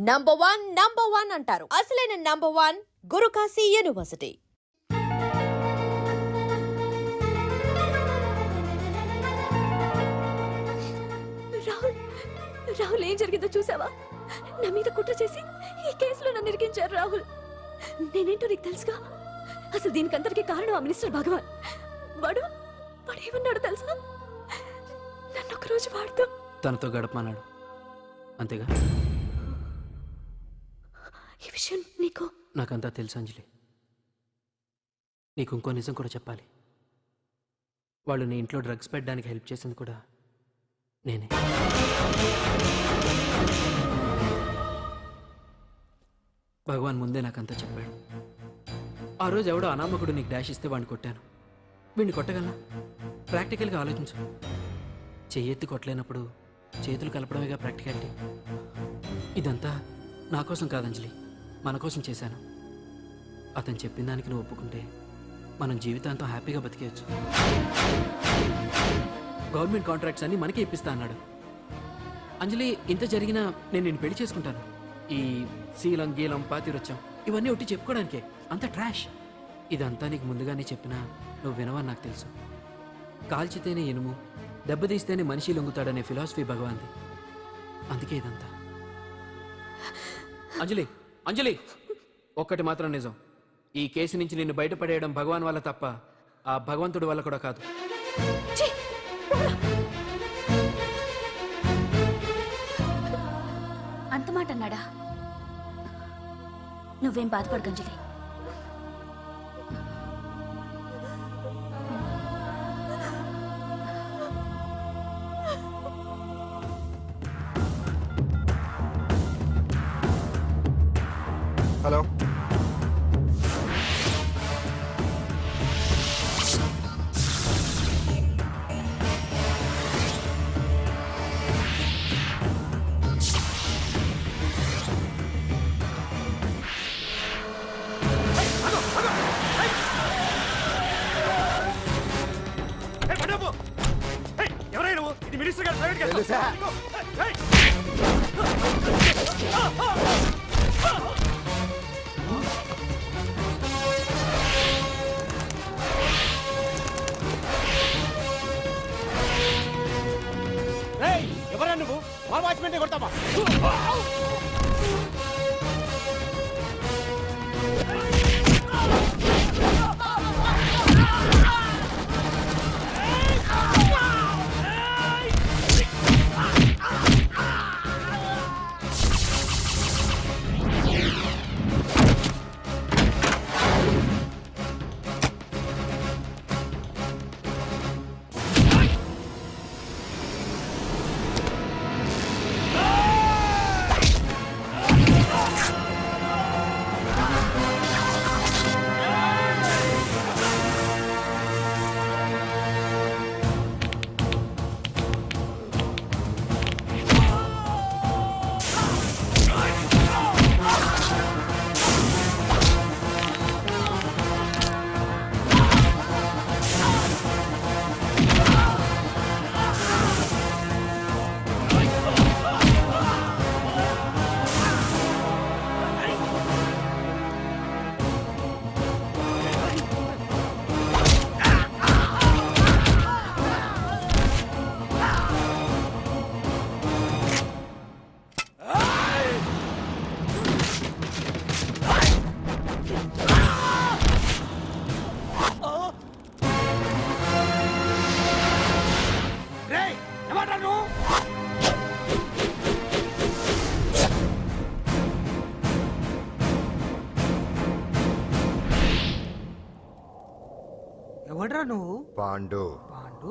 Number one అంటారు. అసలైన number one Gurukashi university. Rahul ఏం జరిగిందో చూసావా? నా మీద కుట్ర చేసి ఈ కేసులో నన్ను ఇరికించారు రాహుల్. నేనేంటో నీకు తెలుసుగా. అసలు దీనికంతటికీ కారణం ఆ మినిస్టర్ భగవాన్. వాడు ఏమన్నాడు తెలుసా? నన్ను ఒకరోజు వాడుతూ తనతో గడపమన్నాడు, అంతేగా? ఈ విషయం నీకు నాకంతా తెలుసు అంజలి. నీకు ఇంకో నిజం కూడా చెప్పాలి. వాళ్ళు నీ ఇంట్లో డ్రగ్స్ పెట్టడానికి హెల్ప్ చేసింది కూడా నేనే. భగవాన్ ముందే నాకంతా చెప్పాడు. ఆ రోజు ఎవడో అనామకుడు నీకు డాష్ ఇస్తే వాడిని కొట్టాను. వీడిని కొట్టగలనా? ప్రాక్టికల్గా ఆలోచించు. చెయ్యెత్తి కొట్టలేనప్పుడు చేతులు కలపడమేగా ప్రాక్టికాలిటీ. ఇదంతా నా కోసం కాదంజలి, మన కోసం చేశాను. అతను చెప్పిన దానికి నువ్వు ఒప్పుకుంటే మనం జీవితాంతం హ్యాపీగా బతికేయచ్చు. గవర్నమెంట్ కాంట్రాక్ట్స్ అన్ని మనకే ఇప్పిస్తా అన్నాడు. అంజలి, ఇంత జరిగినా నేను నిన్ను పెళ్లి చేసుకుంటాను. ఈ శీలం గీలం పాతిరొచ్చాం ఇవన్నీ ఒట్టి చెప్పుకోవడానికే. అంత ట్రాష్. ఇదంతా నీకు ముందుగానే చెప్పినా నువ్వు వినవని నాకు తెలుసు. కాల్చితేనే ఇనుము, దెబ్బతీస్తేనే మనిషి లొంగుతాడనే ఫిలాసఫీ భగవాన్ది. అందుకే ఇదంతా. అంజలి, అంజలి, ఒక్కటి మాత్రం నిజం. ఈ కేసు నుంచి నిన్ను బయటపడేయడం భగవాన్ వల్ల తప్ప ఆ భగవంతుడి వల్ల కూడా కాదు. అంత మాట అన్నాడా? నువ్వేం బాధపడకు అంజలి. హలో, ఎవరా నువ్వు? మా వాచ్మెన్ కొడతావా? ఎవడ్రా నువ్వు? పాండు. పాండు?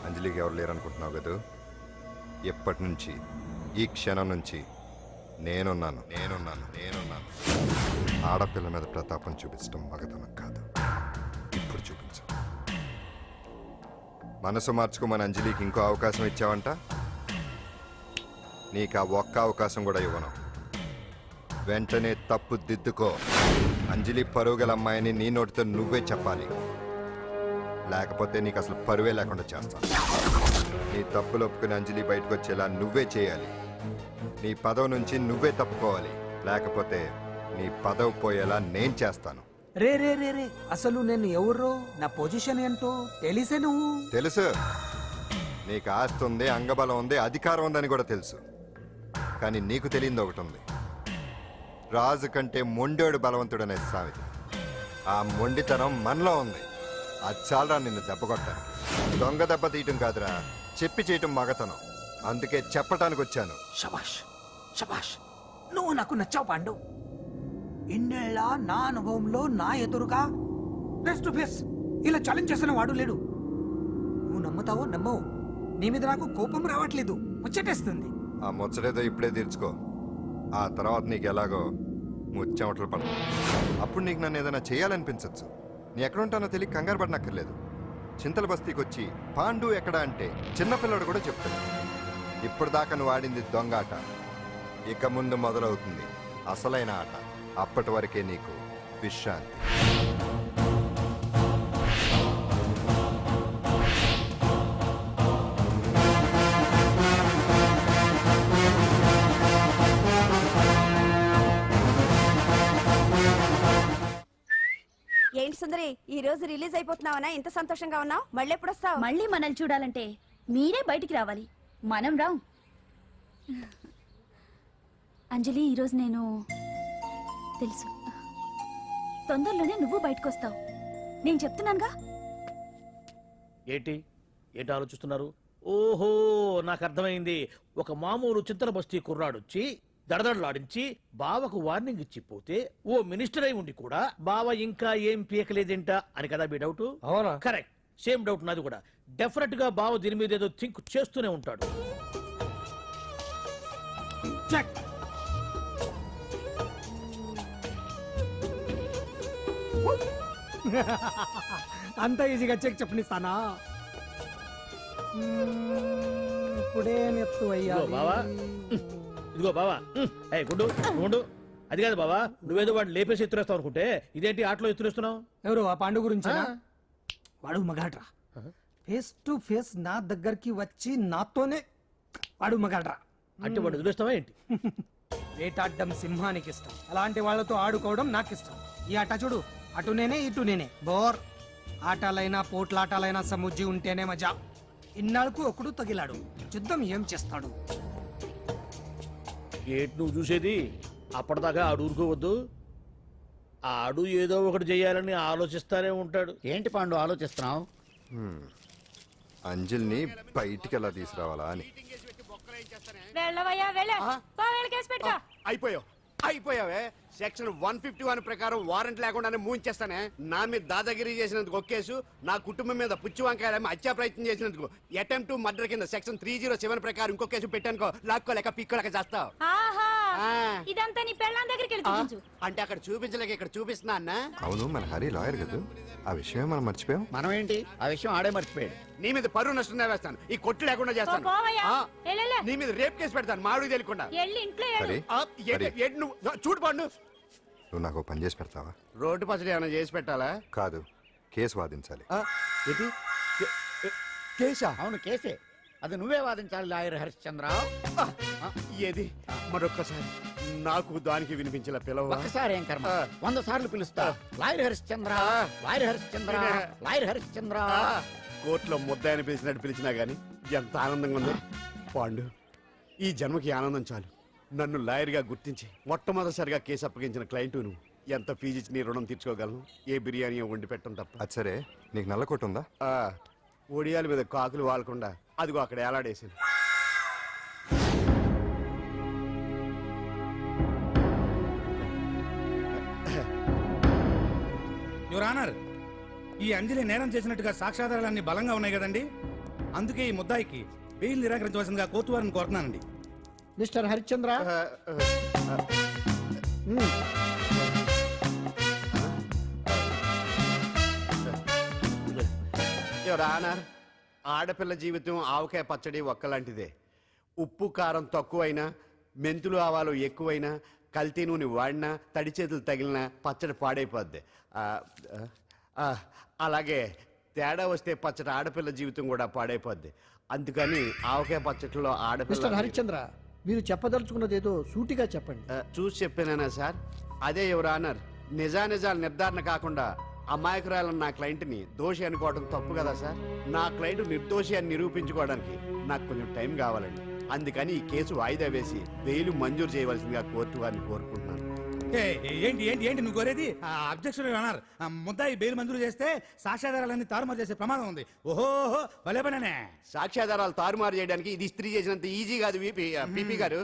అంజలికి ఎవరు లేరనుకుంటున్నావు కదా? ఎప్పటి నుంచి, ఈ క్షణం నుంచి నేనున్నాను. ఆడపిల్ల మీద ప్రతాపం చూపించడం మగతనం కాదు. ఇప్పుడు చూపించు. మనసు మార్చుకోమని అంజలికి ఇంకో అవకాశం ఇచ్చావంట. నీకు ఆ ఒక్క అవకాశం కూడా ఇవ్వను. వెంటనే తప్పు దిద్దుకో. అంజలి పరువుగల అమ్మాయిని నీ నోటితో నువ్వే చెప్పాలి. లేకపోతే నీకు అసలు పరువే లేకుండా చేస్తాను. నీ తప్పులు ఒప్పుకుని అంజలి బయటకు వచ్చేలా నువ్వే చేయాలి. నీ పదవి నుంచి నువ్వే తప్పుకోవాలి, లేకపోతే నీ పదవి పోయేలా నేను చేస్తాను. రే రే రే రే అసలు నేను ఎవరో నా పొజిషన్ ఏంటో తెలిసే నువ్వు. తెలుసు, నీకు ఆస్తి ఉంది, అంగబలం ఉంది, అధికారం ఉందని కూడా తెలుసు. కానీ నీకు తెలియంది ఒకటి ఉంది, రాజు కంటే మొండోడు బలవంతుడనే సామెత. ఆ మొండితనం మనలో ఉంది. అది చాలరా నిన్ను దెబ్బకొట్టాను. దొంగ దెబ్బ తీయటం కాదురా, చెప్పి చేయటం మగతనం. అందుకే చెప్పటానికి వచ్చాను. శబాష్ శబాష్, నువ్వు నాకు నచ్చావు పాండు. ఇన్నేళ్ళ నా అనుభవంలో నా ఎదురుగా ఫేస్ టు ఫేస్ ఇలా ఛాలెంజ్ చేసిన వాడు లేడు. నువ్వు నమ్ముతావో నమ్మవు, నీ మీద నాకు కోపం రావట్లేదు, ముచ్చటేస్తుంది. ఆ ముచ్చటేదో ఇప్పుడే తీర్చుకో. ఆ తర్వాత నీకు ఎలాగో ముచ్చెమటలు పడతాయి. అప్పుడు నీకు నన్ను ఏదైనా చేయాలనిపించవచ్చు. నీ ఎక్కడుంటానో తెలియ కంగారు పడనక్కర్లేదు. చింతల బస్తీకి వచ్చి పాండు ఎక్కడ అంటే చిన్నపిల్లడు కూడా చెప్తాడు. ఇప్పుడు దాకా నువ్వు ఆడింది దొంగ ఆట, ఇక ముందు మొదలవుతుంది అసలైన ఆట. అప్పటి వరకే నీకు విశ్రాంతి. ఏంటి సుందరి, ఈ రోజు రిలీజ్ అయిపోతున్నావనా? ఇంత సంతోషంగా ఉన్నావు? మళ్ళీ ఎప్పుడు వస్తావు? మళ్ళీ మనల్ని చూడాలంటే మీరే బయటికి రావాలి, మనం రాం. అంజలి, ఈరోజు నేను తెలుసు తొందరలోనే నువ్వు బయటకు వస్తావు, నేను చెప్తున్నానుగా. ఏంటి ఏంటి ఆలోచిస్తున్నారు? ఓహో, నాకు అర్థమైంది. ఒక మామూలు చింతల బస్తీ కుర్రాడొచ్చి దడదడలాడించి బావకు వార్నింగ్ ఇచ్చిపోతే ఓ మినిస్టర్ అయి ఉండి కూడా బావ ఇంకా ఏం పీకలేదేంట అని కదా మీ డౌట్? అవునా? కరెక్ట్, సేమ్ డౌట్ నాది కూడా. డెఫినెట్ గా బావ దీని మీద ఏదో థింక్ చేస్తూనే ఉంటాడు. చెక్. అంత ఈజీగా చెక్ చెప్పనిస్తానా? ఇప్పుడే నెత్తు అయ్యా. ఇదిగో బావా, ఇదిగో బావా. ఏ గుడ్డు గుండు, అది కాదు బావా, నువ్వేదో వాడిని లేపేసి ఎత్తురేస్తావు అనుకుంటే ఇదేంటి ఆటలో ఎత్తురేస్తున్నావు? ఎవరు ఆ పాండు గురించి? వాడు మగాడ్రా. ఫేస్ టు ఫేస్ నా దగ్గరికి వచ్చి నాతోనే వాడు మగాడ్రా. అంటే వాడు వదిలేస్తావా ఏంటి? వేటాడ్డం సింహానికి ఇష్టం, అలాంటి వాళ్ళతో ఆడుకోవడం నాకు ఇష్టం. ఈ ఆట చూడు, అటు నేనే ఇటు నేనే. బోర్. ఆటలైనా పోట్లాటలైనా సముజ్జి ఉంటేనే మజా. ఇన్నాళ్ళకు ఒకడు తగిలాడు, యుద్ధం ఏం చేస్తాడు? ఏంటి నువ్వు చూసేది? అప్పటిదాకా ఆడు ఊరుకోవద్దు. ఆడు ఏదో ఒకటి చేయాలని ఆలోచిస్తానే ఉంటాడు. ఏంటి పాండు ఆలోచిస్తున్నావు? అంజలిని బయటికి ఎలా తీసుకురావాలా అని. అయిపోయావే. సెక్షన్ 151 ప్రకారం వారెంట్ లేకుండానే మూయించేస్తానే. నా మీద దాదాగిరి చేసినందుకు ఒక కేసు, నా కుటుంబం మీద పుచ్చి వంకాయలేమో హత్యా ప్రయత్నం చేసినందుకు అటెంప్ట్ టు మర్డర్ కింద సెక్షన్ 307 ప్రకారం ఇంకో కేసు పెట్టానుకో, లాక్కోలేక పిక్కోలేక చేస్తావు. ఇదంతా నీ పెళ్ళాం దగ్గరికి వెళ్ళి చూపించు. అంటే అక్కడ చూపించలేక ఇక్కడ చూపిస్తున్నా అన్న. అవును, మన హరి లాయర్ కదా, ఆ విషయమే మనం మర్చిపోయాం. మనం ఏంటి ఆ విషయం ఆడే మర్చిపోయాడు. నీ మీద పరువు నష్టం వేస్తాను, ఈ కొట్టు లేకుండా చేస్తాను. నీ మీద రేప్ కేసు పెడతాను మామిడికి తెలియకుండా. హరి, హరి, నువ్వు చూడు పండు, నువ్వు నాకు ఓ పని చేసి పెడతావా? రోడ్డు పచ్చడి ఏమైనా చేసి పెట్టాలా? కాదు, కేసు వాదించాలి. ఏంటి కేసా? అవును కేసే, అది నువ్వే వాదించాలి లాయర్ హరిశ్చంద్ర. ఏది మరొక్కసారి నాకు దానికి వినిపించిన పిలవ. ఒక్కసారి ఏం కర్మ, 100 సార్లు పిలుస్తా. Lawyer Harishchandra, lawyer Harishchandra, lawyer Harishchandra. కోర్టులో ముద్దాయని పిలిచినట్టు పిలిచినా గానీ ఎంత ఆనందంగా ఉంది పాండు. ఈ జన్మకి ఆనందం చాలు. నన్ను లాయర్గా గుర్తించి మొట్టమొదటిసారిగా కేసు అప్పగించిన క్లయింట్ నువ్వు. ఎంత ఫీజు ఇచ్చి నీ రుణం తీర్చుకోగలను? ఏ బిర్యానీ వండి పెట్టడం తప్ప. అది సరే, నీకు నల్ల కొట్టు ఉందా? ఒడియాల మీద కాకులు వాలకుండా అదిగో అక్కడ ఏలాడేసింది. యువర్ ఆనర్, ఈ అంజలి నేరం చేసినట్టుగా సాక్ష్యాధారాలన్నీ బలంగా ఉన్నాయి కదండి. అందుకే ఈ ముద్దాయికి బెయిల్ నిరాకరించవలసిందిగా కోర్టు వారిని కోరుతున్నానండి. మిస్టర్ హరిశ్చంద్ర, ఆనర్, ఆడపిల్ల జీవితం ఆవకాయ పచ్చడి ఒక్కలాంటిదే. ఉప్పు కారం తక్కువైనా, మెంతులు ఆవాలు ఎక్కువైనా, కల్తీ నూనె వాడినా, తడి చేతులు తగిలినా పచ్చడి పాడైపోద్ది. అలాగే తేడా వస్తే పచ్చడి ఆడపిల్ల జీవితం కూడా పాడైపోద్ది. అందుకని ఆవకాయ పచ్చడిలో మిస్టర్ హరిశ్చంద్ర, మీరు చెప్పదలుచుకున్నది ఏదో సూటిగా చెప్పండి. చూసి చెప్పానా సార్? అదే యువర్ ఆనర్, నిజానిజాలు నిర్ధారణ కాకుండా అమాయకురాలన్న నా క్లయింట్ని దోషి అనుకోవడం తప్పు కదా సార్? నా క్లయింట్ నిర్దోషి అని నిరూపించుకోవడానికి నాకు కొంచెం టైం కావాలండి. అందుకని ఈ కేసు వాయిదా వేసి బెయిల్ మంజూరు చేయవలసిందిగా కోర్టు వారిని కోరుకుంటున్నాను. ఏంటి ఏంటి ఏంటి నువ్వు కోరేది? అబ్జెక్షన్ అన్నారు. ముద్దాయి బెయిల్ మంజూరు చేస్తే సాక్ష్యాధారాలన్నీ తారుమారు చేసే ప్రమాదం ఉంది. ఓహో భలే పనేనే. సాక్ష్యాధారాలు తారుమారు చేయడానికి ఇది ఇస్త్రీ చేసినంత ఈజీ కాదు పీపీ గారు.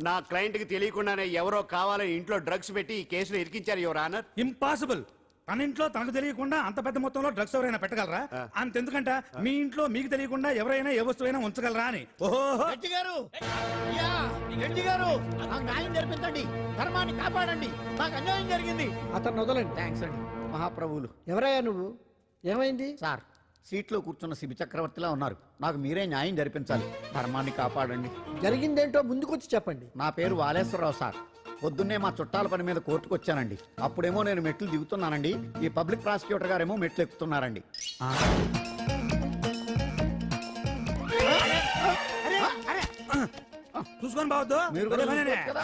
నా క్లయింట్ కి తెలియకుండానే ఎవరో కావాలని ఇంట్లో డ్రగ్స్ పెట్టి ఈ కేసులో ఇరికించారు యువర్ ఆనర్. ఇంపాసిబుల్. తన ఇంట్లో తనకు తెలియకుండా అంత పెద్ద మొత్తంలో డ్రగ్స్ ఎవరైనా పెట్టగలరా? అంతెందుకంట మీ ఇంట్లో మీకు తెలియకుండా ఎవరైనా ఏ వస్తువైనా ఉంచగలరా అని. ఓహో గట్టి గారు, అయ్యా, గట్టి గారు, నాకు న్యాయం జరిపించండి, ధర్మాన్ని కాపాడండి, నాకు అన్యాయం జరిగింది. అతను వదలండి. థ్యాంక్స్ అండి మహాప్రభువులు. ఎవరయ్యా నువ్వు? ఏమైంది? సార్, సీట్లో కూర్చున్న శిబి చక్రవర్తిలా ఉన్నారు. నాకు మీరే న్యాయం జరిపించాలి, ధర్మాన్ని కాపాడండి. జరిగిందేంటో ముందుకొచ్చి చెప్పండి. నా పేరు వాలేశ్వరరావు సార్. పొద్దున్నే మా చుట్టాల పని మీద కోర్టుకు వచ్చానండి. అప్పుడేమో నేను మెట్లు దిగుతున్నానండి, ఈ పబ్లిక్ ప్రాసిక్యూటర్ గారేమో మెట్లు ఎక్కుతున్నారండి. చూసుకొని బావద్దు. మీరు కూడా చూసుకోవచ్చు కదా.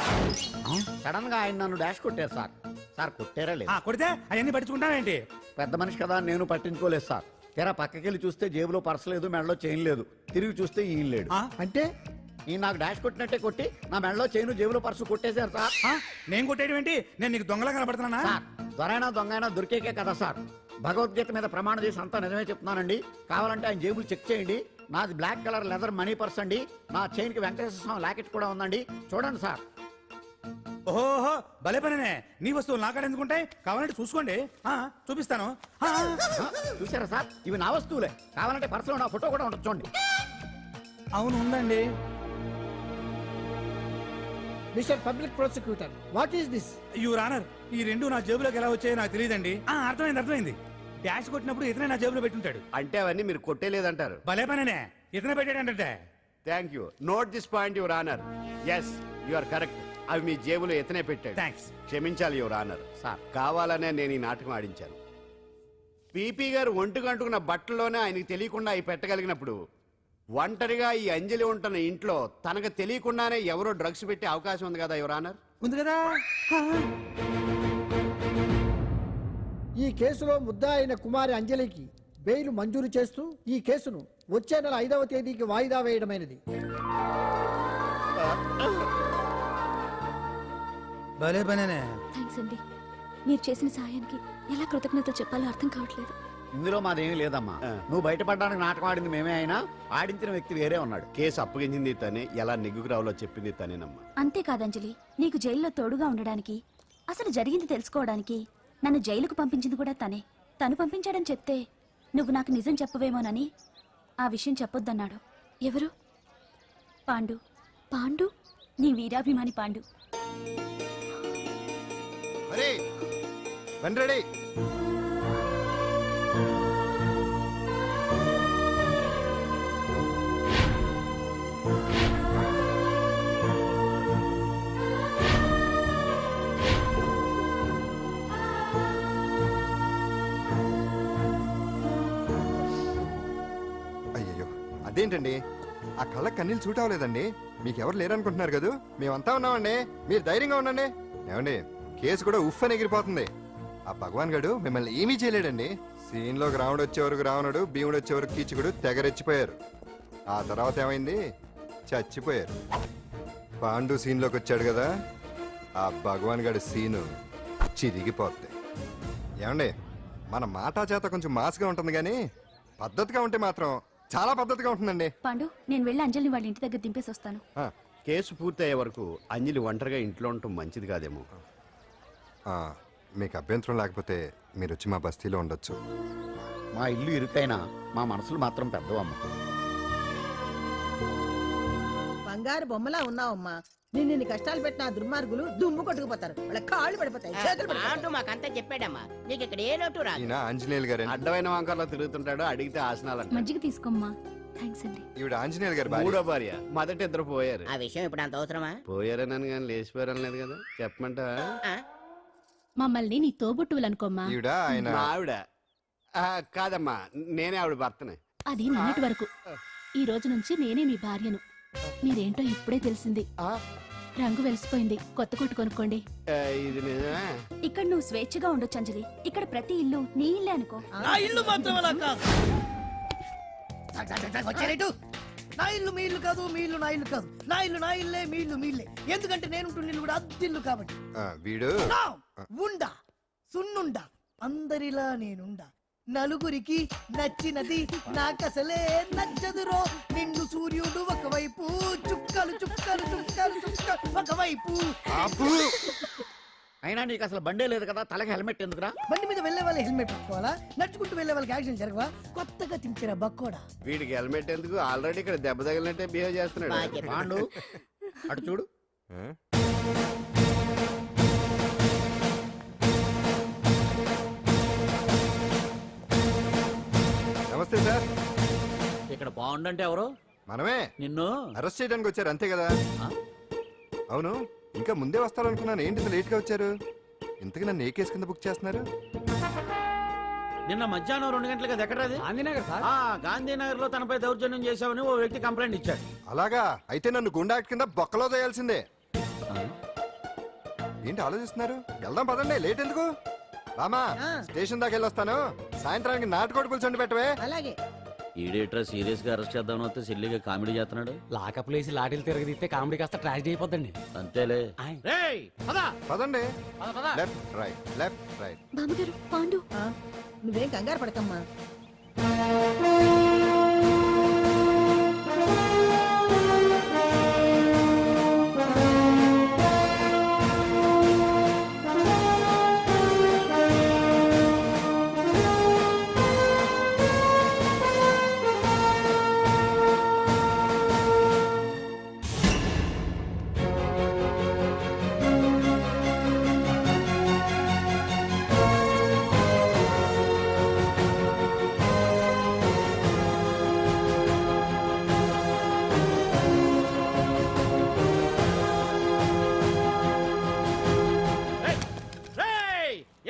సడన్ గా ఆయన నన్ను డాష్ కొట్టారు సార్. సార్ కొట్టారా లేదు? కొడితే అవన్నీ పట్టించుకుంటావేంటి? పెద్ద మనిషి కదా నేను పట్టించుకోలేదు సార్. తెరా పక్కకెళ్ళి చూస్తే జేబులో పర్స్ లేదు, మెడలో చైన్ లేదు. తిరిగి చూస్తే ఈయన లేడు. అంటే ఈయన నాకు డాష్ కొట్టినట్టే కొట్టి నా మెడలో చైన్ జేబులో పర్సు కొట్టేశారు సార్. నేను కొట్టేయడం ఏంటి? నేను నీకు దొంగలా కనబడుతున్నా? సార్, దొరైనా దొంగైనా దొరికేకే కదా సార్. భగవద్గీత మీద ప్రమాణం చేసి అంతా నిజమే చెప్తున్నానండి. కావాలంటే ఆయన జేబులు చెక్ చేయండి. నాది black colour leather money purse అండి. నా చైన్ కి వెంకటేశ్వర స్వామి లాకెట్ కూడా ఉందండి. చూడండి సార్. ఓహో భలే పనేనే. నీ వస్తువులు నాకాడ ఎందుకుంటాయి? కావాలంటే చూసుకోండి, చూపిస్తాను. చూసారా సార్, ఇవి నా వస్తువులే. కావాలంటే పర్సులో నా ఫోటో కూడా ఉండదు, చూడండి. అవును ఉందండి. Mister public prosecutor, what is this? Your honour, ఈ రెండు నా జేబులోకి ఎలా వచ్చాయో నాకు తెలియదండి. అర్థమైంది. డాష్ కొట్టినప్పుడు ఇతనే నా జేబులో పెట్టుంటాడు. అంటే అవన్నీ మీరు కొట్టేలేదంటారు? భలే పనేనే, ఇతనే పెట్టాడంటే. Thank you. Note this point your honour. Yes, you are correct. అవి మీ జేబులో ఎత్తనే పెట్టాడు. థ్యాంక్స్. క్షమించాలి యువర్ ఆనర్. సార్, కావాలనే నేను ఈ నాటకం ఆడించాను. పీపీ గారు ఒంటికంటుకున్న బట్టల్లోనే ఆయనకి తెలియకుండా అవి పెట్టగలిగినప్పుడు ఒంటరిగా ఈ అంజలి ఉంటున్న ఇంట్లో తనకు తెలియకుండానే ఎవరో డ్రగ్స్ పెట్టే అవకాశం ఉంది కదా యువర్ ఆనర్. ఉంది కదా. ఈ కేసులో ముద్దా అయిన కుమారి అంజలికి బెయిల్ మంజూరు చేస్తూ ఈ కేసును వచ్చే నెల 5వ తేదీకి వాయిదా వేయడమైనది. భలే పనేనే. థ్యాంక్స్ అండి. మీరు చేసిన సహాయానికి ఎలా కృతజ్ఞతలు చెప్పాలో అర్థం కావట్లేదు. ఇందులో మాదేమీ లేదమ్మా. నువ్వు బయటపడడానికి నాటకం ఆడింది మేమే అయినా ఆడించిన వ్యక్తి వేరే ఉన్నాడు. కేసు అప్పగించింది తనే, ఎలా నెగ్గుకు రావాలో చెప్పింది తనేనమ్మా. అంతేకాదంజలి, నీకు జైల్లో తోడుగా ఉండడానికి, అసలు జరిగింది తెలుసుకోవడానికి నన్ను జైలుకు పంపించింది కూడా తనే. తను పంపించాడని చెప్తే నువ్వు నాకు నిజం చెప్పవేమోనని ఆ విషయం చెప్పొద్దన్నాడు. ఎవరు? పాండు. పాండు, నీ వీరాభిమాని పాండు. అరే వెండ్రెడీ. అయ్యయ్యో, అదేంటండి? ఆ కళ్ళ కన్నీళ్ళు సూట్ అవ్వలేదండి. మీకెవరు లేరనుకుంటున్నారు కదా? మేమంతా ఉన్నామండి, మీరు ధైర్యంగా ఉండండి. ఏమండి, కేసు కూడా ఉఫ్ అని ఎగిరిపోతుంది. ఆ భగవాన్ గడు మిమ్మల్ని ఏమీ చేయలేడండి. సీన్లోకి రావణుడు వచ్చే వరకు రావణుడు, భీముడు వచ్చే వరకు కీచుకుడు తెగరెచ్చిపోయారు. ఆ తర్వాత ఏమైంది? చచ్చిపోయారు. పాండు సీన్లోకి వచ్చాడు కదా, ఆ భగవాన్ గడి సీను చిరిగిపోద్ది. ఏమండి, మన మాటా చేత కొంచెం మాస్గా ఉంటుంది కానీ పద్ధతిగా ఉంటే మాత్రం చాలా పద్ధతిగా ఉంటుందండి. పాండు, నేను వెళ్ళి అంజలిని వాళ్ళ ఇంటి దగ్గర దింపేసి వస్తాను. కేసు పూర్తయ్యే వరకు అంజలి ఒంటరిగా ఇంట్లో ఉండటం మంచిది కాదేమో. మీకు అభ్యంతరం లేకపోతే మీరు వచ్చి మా బస్తీలో ఉండొచ్చు. మా ఇల్లు ఇరుకైనా మా మనసులు మాత్రం పెద్దవమ్మ. బంగారు బొమ్మలా ఉన్నావమ్మా. నిన్ను కష్టాలు పెట్టిన ఆ దుర్మార్గులు దుమ్ము కొట్టుకుపోతారు. వాళ్ళ కాళ్ళు పడిపోతాయి, చేతులు పడిపోతాయి. మాకంతా చెప్పాడమ్మా. నీకు ఇక్కడ ఏ లోటు రాదు. ఈయన ఆంజనేయులు గారు. అడ్డమైన వంకర్లో తిరుగుతుంటాడు, అడిగితే ఆసనాలంట. మజ్జిగ తీసుకోమ్మా. థ్యాంక్స్ అండి. ఈవిడ ఆంజనేయులు గారు భార్య. మూడో భార్య. మొదట ఇద్దరు పోయారు. ఆ విషయం ఇప్పుడు అంత అవసరమా? పోయారనని కానీ లేచిపోయారని లేదు కదా. చెప్పమంట మమ్మల్ని నీ తోబుట్టువులనుకోమ్మా. ఈవిడ ఆయన ఆవిడ కాదమ్మా, నేనే ఆవిడ భర్తనే. అది నిన్నటి వరకు. ఈ రోజు నుంచి నేనే మీ భార్యను. మీరేంటో ఇప్పుడే తెలిసింది రంగు వెలిసిపోయింది కొత్త కొట్టు కొనుక్కోండి ఇది నిజమే. ఇక్కడ నువ్వు స్వేచ్ఛగా ఉండొచ్చు అంజలి ఇక్కడ ప్రతి ఇల్లు నీ ఇల్లే అనుకో నా ఇల్లు మాత్రం అలా కాదు. వచ్చారేటు నా ఇల్లు మీ ఇల్లు కాదు, మీ ఇల్లు నా ఇల్లు కాదు. నా ఇల్లు నా ఇల్లే, మీ ఇల్లు మీ ఇల్లే. ఎందుకంటే నేను ఉంటున్న ఇల్లు కూడా అద్దిల్లు కాబట్టి. వీడు నా ఉండా సున్నుండా అందరిలా నేనుండా. నలుగురికి నచ్చినది నాకసలే నచ్చదురో. నిన్ను సూర్యుడు ఒకవైపు, చుక్కలు చుక్కలు చుక్కలు చుక్కలు ఒకవైపు. అయినా నీకు అసలు బండే లేదు కదా, తలకి హెల్మెట్ ఎందుకురా? బండి మీద వెళ్లే వాళ్ళు హెల్మెట్ పెట్టుకోవాలా? నడుచుకుంటూ వెళ్లే వాళ్ళకి యాక్సిడెంట్ జరగవా? కొత్తగా తింటారా బక్కోడా? వీడికి హెల్మెట్ ఎందుకు? ఆల్రెడీ ఇక్కడ దెబ్బ తగిలినట్టే బిహేవ్ చేస్తున్నాడు. పాండు అటు చూడు. నమస్తే సార్. ఇక్కడ బాగుండంటే ఎవరు? మనమే. నిన్ను అరెస్ట్ చేయడానికి వచ్చారు అంతే కదా? అవును, ఇంకా ముందే వస్తారనుకున్నాను. ఏంటి ఇంత లేట్ గా వచ్చారు? ఇంతకు నన్ను ఏ కేసు కింద బుక్ చేస్తున్నారు? నిన్న మధ్యాహ్నం 2 గంటలకు అది ఎక్కడ? గాంధీనగర్ సార్. గాంధీనగర్ లో తనపై దౌర్జన్యం చేశామని ఓ వ్యక్తి కంప్లైంట్ ఇచ్చాడు. అలాగా? అయితే నన్ను గుండా యాక్ట్ కింద బొక్కలో చేయాల్సిందే. ఏంటి ఆలోచిస్తున్నారు? వెళ్దాం పదండి, లేట్ ఎందుకు? రామా, స్టేషన్ దాకా వెళ్ళొస్తాను. సాయంత్రానికి నాటుకోడి పులుసు వండి పెట్టవే. అలాగే. ఈడేట్రా సీరియస్ గా అరెస్ట్ చేద్దామని వస్తే సిల్లిగా కామెడీ చేస్తున్నాడు. లాకప్ లేసి లాఠీలు తిరగదీస్తే కామెడీ కాస్త ట్రాజడీ అయిపోద్దండి. అంతేలే. పదండి. Left right, left right. బామ్మగారు పాండు నువ్వేం కంగారు పడకమ్మా.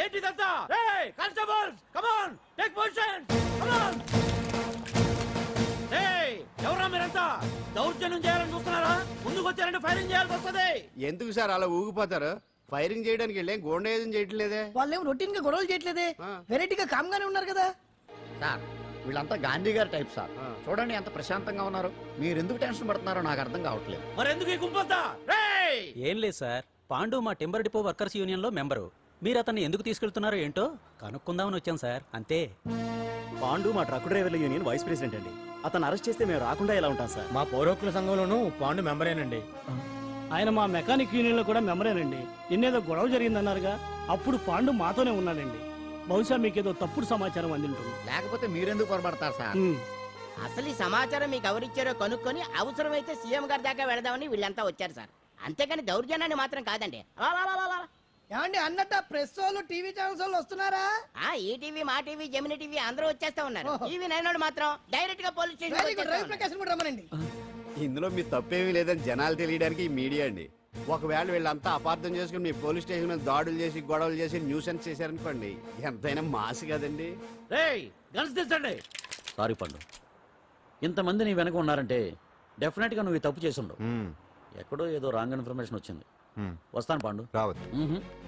ఏంటిదంతా? కానిస్టేబుల్స్ కమాన్, టేక్ పొజిషన్, కమాన్. ఎవరా మీరంతా? దౌర్జన్యం చేయాలని చూస్తున్నారా? ముందుకు వచ్చారంటే ఫైరింగ్ చేయాల్సి వస్తుంది. ఎందుకు సార్ అలా ఊగిపోతారు? ఫైరింగ్ చేయడానికి వెళ్ళే గోండేజం చేయట్లేదే. వాళ్ళేం రొటీన్ గా గొడవలు చేయట్లేదే, వెరైటీగా కామ్ గానే ఉన్నారు కదా. సార్ వీళ్ళంతా గాంధీ గారి టైప్ సార్. చూడండి ఎంత ప్రశాంతంగా ఉన్నారు. మీరు ఎందుకు టెన్షన్ పడుతున్నారో నాకు అర్థం కావట్లేదు. మరి ఎందుకు ఈ గుంపంతా? ఏం లేదు సార్, పాండు మా టింబర్ డిపో వర్కర్స్ యూనియన్ లో మెంబరు. మీరు అతన్ని ఎందుకు తీసుకెళ్తున్నారో ఏంటో కనుక్కుందామని వచ్చాం సార్, అంతే. పాండు మా ట్రక్ డ్రైవర్ల యూనియన్ వైస్ ప్రెసిడెంట్ అండి. అతను అరెస్ట్ చేస్తే మేము రాకుండా ఎలా ఉంటాం సార్? మా పౌరోక్ల సంఘంలోనూ పాండు మెంబరేనండి. ఆయన మా మెకానిక్ యూనియన్ లో కూడా మెంబరేనండి. నిన్నేదో గొడవ జరిగిందన్నారుగా, అప్పుడు పాండు మాతోనే ఉన్నాడండి. బహుశా మీకేదో తప్పుడు సమాచారం అందింటుంది. లేకపోతే మీరెందుకు పొరపడతారు సార్? అసలు ఈ సమాచారం మీకు ఎవరిచ్చారో కనుక్కొని అవసరమైతే సీఎం గారి దాకా వెళదామని వీళ్ళంతా వచ్చారు సార్. అంతేగాని దౌర్జన్యాన్ని మాత్రం కాదండి. ఏమండి అన్నట్ట ప్రెస్ వాళ్ళు టీవీ ఛానల్స్ వాళ్ళు వస్తున్నారా? ఈ టీవీ మా టీవీ జమిని టీవీ అందరూ వచ్చేస్తా ఉన్నారు. టీవీ నైన్ మాత్రం డైరెక్ట్ గా పోలీస్ స్టేషన్ కూడా రమ్మనండి. ఇందులో మీ తప్పేమీ లేదని జనాలు తెలియడానికి ఈ మీడియా అండి. ఒకవేళ వీళ్ళంతా అపార్థం చేసుకుని మీ పోలీస్ స్టేషన్ మీద దాడులు చేసి గొడవలు చేసి న్యూసెన్స్ చేశారనుకోండి, ఎంతైనా మాసి కదండి. సారీ పండు, ఇంతమంది నీ వెనక ఉన్నారంటే డెఫినెట్ గా నువ్వు ఈ తప్పు చేసి ఉండవు. ఎక్కడో ఏదో రాంగ్ ఇన్ఫర్మేషన్ వచ్చింది. వస్తాను పాండు. రావద్దు.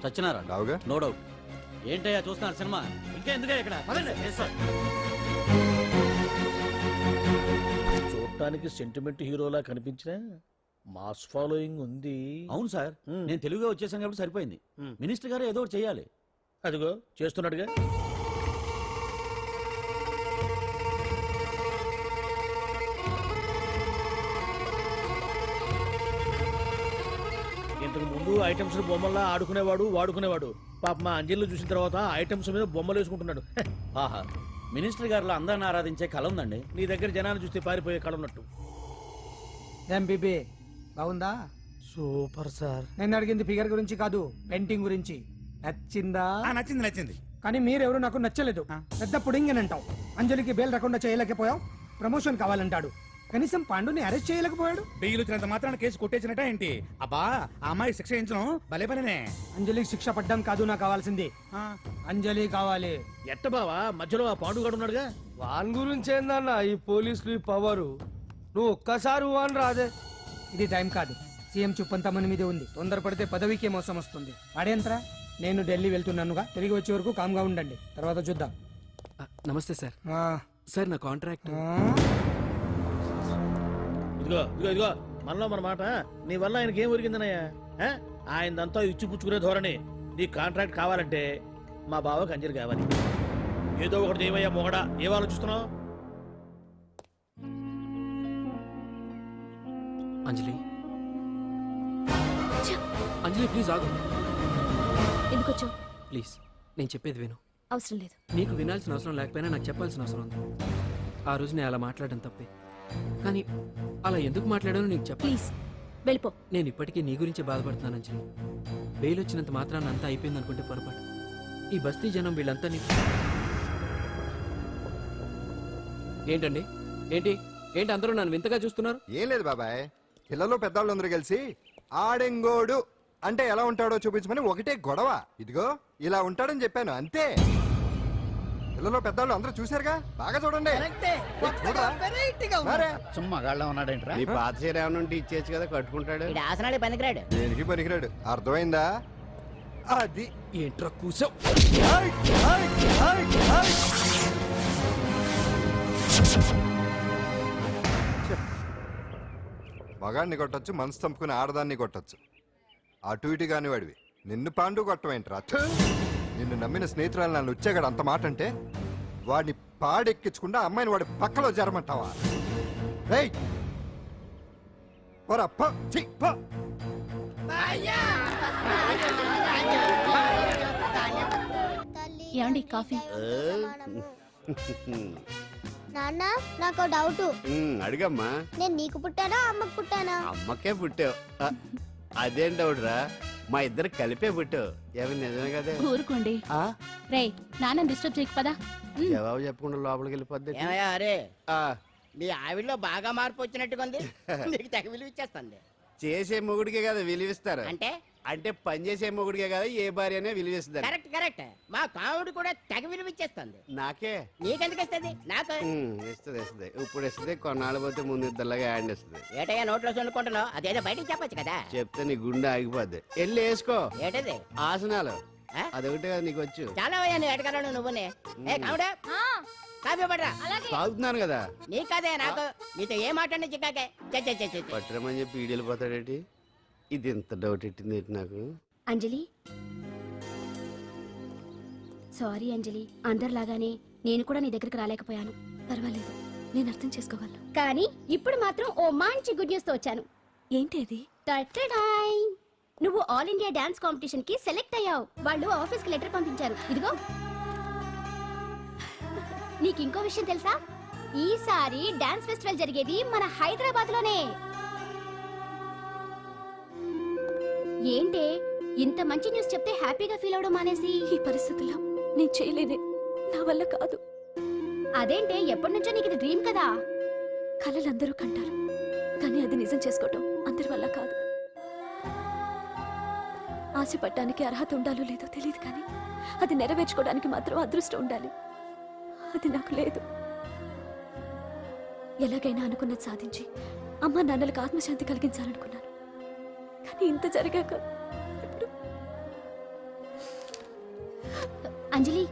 చచ్చినారా? రావుగా. No doubt. ఏంటయ్యా చూస్తున్నారు సినిమా? ఇంకా ఎందుకే ఇక్కడ? చూడటానికి సెంటిమెంట్ హీరోలా కనిపించిన మాస్ ఫాలోయింగ్ ఉంది. అవును సార్, నేను తెలుగుగా వచ్చేసాను కాబట్టి సరిపోయింది. మినిస్టర్ గారు ఏదో ఒకటి చెయ్యాలి. అదిగో చేస్తున్నాడుగా. ఇంతకు ముందు ఐటమ్స్ బొమ్మల్లా ఆడుకునేవాడు, వాడుకునేవాడు. పాప మా అంజలిలో చూసిన తర్వాత ఐటమ్స్ మీద బొమ్మలు వేసుకుంటున్నాడు. ఆహా, మినిస్టర్ గారిలో అందరిని ఆరాధించే కళ ఉందండి. నీ దగ్గర జనాన్ని చూస్తే పారిపోయే కళ ఉన్నట్టు. ఎంబీబీ బాగుందా? Super sir. నేను అడిగింది ఫిగర్ గురించి కాదు, పెయింటింగ్ గురించి. నచ్చిందా? నచ్చింది నచ్చింది. కానీ మీరెవరు నాకు నచ్చలేదు. పెద్ద పుడింగనంటావు. అంజలికి బెయిల్ రాకుండా చేయలేకపోయావు. ప్రమోషన్ కావాలంటాడు. కనీసం పాండుని అరెస్ట్ చేయలేకపోయాడు. బెయిల్ వచ్చినంత మాత్రాన కేసు కొట్టేసినట్ట ఏంటి? అబ్బా, ఆ అమ్మాయి శిక్ష వేయించడం భలే పనినే. అంజలికి శిక్ష పడ్డం కాదు నాకు కావాల్సింది. అంజలి కావాలి. ఎట్ట బావా, మధ్యలో ఆ పాండుగాడు ఉన్నాడుగా. వాన్ గురించి ఏందన్నా ఈ పోలీసులు ఈ పవరు? నువ్వు ఒక్కసారి వాన్ రాదే ఇది టైం కాదు. సీఎం చుప్పంతా మన మీదే ఉంది. తొందరపడితే పదవికే మోసం వస్తుంది. అడేంట్రా, నేను ఢిల్లీ వెళ్తున్నానుగా, తిరిగి వచ్చే వరకు కామ్గా ఉండండి, తర్వాత చూద్దాం. నమస్తే సార్. ఆ, సార్ నా కాంట్రాక్ట్ ఆ, ఇదిగో ఇదిగో ఇదిగో మనలో మన మాట. నీ వల్ల ఆయనకి ఏం ఒరిగిందనయ్యా? ఆయనదంతా ఇచ్చిపుచ్చుకునే ధోరణి. నీ కాంట్రాక్ట్ కావాలంటే మా బావకి అంజలి కావాలి. ఏదో ఒకటి ఏమయ్యా మొగడా, ఏం ఆలోచిస్తున్నావు? అంజలి, అంజలి ప్లీజ్ ఆగు. ఎందుకు వచ్చావు? ప్లీజ్ నేను చెప్పేది విను. అవసరం లేదు. నీకు వినాల్సిన అవసరం లేకపోయినా నాకు చెప్పాల్సిన అవసరం ఉంది. ఆ రోజు నేను అలా మాట్లాడడం తప్పే, కానీ అలా ఎందుకు మాట్లాడానో నీకు చెప్ప. ప్లీజ్ వెళ్ళిపో. నేను ఇప్పటికీ నీ గురించి బాధపడుతున్నాను అంజలి. బెయిల్ వచ్చినంత మాత్రాన అంతా అయిపోయింది అనుకుంటే పొరపాటు. ఈ బస్తీ జనం వీళ్ళంతా ఏంటండి, ఏంటి ఏంటి అందరూ నన్ను వింతగా చూస్తున్నారు? ఏం లేదు బాబాయ్, పిల్లలు పెద్దవాళ్ళు అందరూ కలిసి ఆడెంగోడు అంటే ఎలా ఉంటాడో చూపించమని ఒకటే గొడవ. ఇదిగో ఇలా ఉంటాడని చెప్పాను అంతే. పిల్లలు పెద్దవాళ్ళు అందరూ చూశారుగా, బాగా చూడండి. మరే. సుమ్మా గాళ్ళ ఉన్నాడేంట్రా? నీ పాత చీర ఏమైనా ఉంటే ఇచ్చేచ్చు కదా, కట్టుకుంటాడు. దేనికి పనికిరాడు, అర్థమైందా? అది ఏంట్రా కూసావ్? మగాడిని కొట్టచ్చు, మనసు చంపుకుని ఆడదాన్ని కొట్టచ్చు. అటు ఇటు కాని వాడివి నిన్ను పాండు కొట్టమేంట్రా? థు! నిన్ను నమ్మిన స్నేహితురాలు నన్ను వచ్చాగాడు అంత మాట అంటే, వాడిని పాడెక్కించకుండా అమ్మాయిని వాడి పక్కలో జరమంటావా? రేయ్ పోరా, పో, ఛీ, పో. ఏమండి కాఫీ? నాన్న నాకు డౌట్. అడిగమ్మా. నేను నీకు పుట్టానా అమ్మకు పుట్టానా? అమ్మకే పుట్టావు. అదేంటవుడ్రా, మా ఇద్దరు కలిపే పుట్టావు. ఏమి నిజమే కదే? ఊరుకోండి. రే నాన్న డిస్టర్బ్ చేయకు పదా. జవాబు చెప్పకుండా లోపలికి వెళ్ళిపోద్ది. అరే నీ ఆవిడలో బాగా మార్పు వచ్చినట్టుగా ఉంది. నీకు తెగ విలువ ఇచ్చేస్తుంది. చేసే మొగుడికే కదా విలువిస్తారు. అంటే అంటే పని చేసే మొగుడికే కదా ఏ భార్య అనే విలువిస్తారు. Correct correct. మా కావుడు కూడా తెగ విలువ ఇచ్చేస్తుంది. నాకే నీకెందుకు ఇస్తుంది? నాకు ఇస్తుంది ఇస్తుంది. ఇప్పుడు ఇస్తుంది, కొన్నాళ్ళు పోతే ముందు ఇద్దరులాగా హ్యాండ్ ఇస్తుంది. ఏటయ్యా నోట్లో చల్లుకుంటున్నావు? అదేదో బయటికి చెప్పొచ్చు కదా. చెప్తే నీ గుండె ఆగిపోద్ది. వెళ్ళి వేసుకో ఏటది? ఆసనాలు. ఆ? అదొకటే కదా నీకు వచ్చు. చాలా అయ్యా నువ్వు ఎడగలను నువ్వునే. ఏ కావుడా కాఫీ పడరా. తాగుతున్నాను కదా. నీ కాదే నాకు. నీతో ఏ మాట్లాడి చిక్కాకే. పట్టరమని చెప్పి ఈడు వెళ్ళిపోతాడేటి? ఇది ఎంత డౌట్ ఎట్టింది ఏంటి నాకు? అంజలి సారీ అంజలి, అందరిలాగానే నేను కూడా నీ దగ్గరికి రాలేకపోయాను. పర్వాలేదు, నేను అర్థం చేసుకోగలను. కానీ ఇప్పుడు మాత్రం ఓ మంచి గుడ్ న్యూస్ తో వచ్చాను. ఏంటి అది? టటడాయ్! నువ్వు ఆల్ ఇండియా డాన్స్ కాంపిటీషన్ కి సెలెక్ట్ అయ్యావు. వాళ్ళు ఆఫీస్ కి లెటర్ పంపించారు. ఇదిగో. నీకు ఇంకో విషయం తెలుసా? ఈసారి డాన్స్ ఫెస్టివల్ జరిగేది మన హైదరాబాద్ లోనే. ఏంటే ఇంత మంచి న్యూస్ చెప్తే హ్యాపీగా ఫీల్ అవడం మానేసి? ఈ పరిస్థితుల్లో నేను చేయలేనే, నా వల్ల కాదు. అదేంటే, ఎప్పటి నుంచో నీకు ఇది డ్రీమ్ కదా? కలలందరూ కంటారు, కానీ అది నిజం చేసుకోవటం అందరి వల్ల కాదు. ఆశపడటానికి అర్హత ఉండాలో లేదో తెలియదు, కానీ అది నెరవేర్చుకోవడానికి మాత్రం అదృష్టం ఉండాలి. అది నాకు లేదు. ఎలాగైనా అనుకున్నది సాధించి అమ్మా నాన్నలకు ఆత్మశాంతి కలిగించాలనుకున్నాను, కానీ ఇంత జరిగాక అంజలి,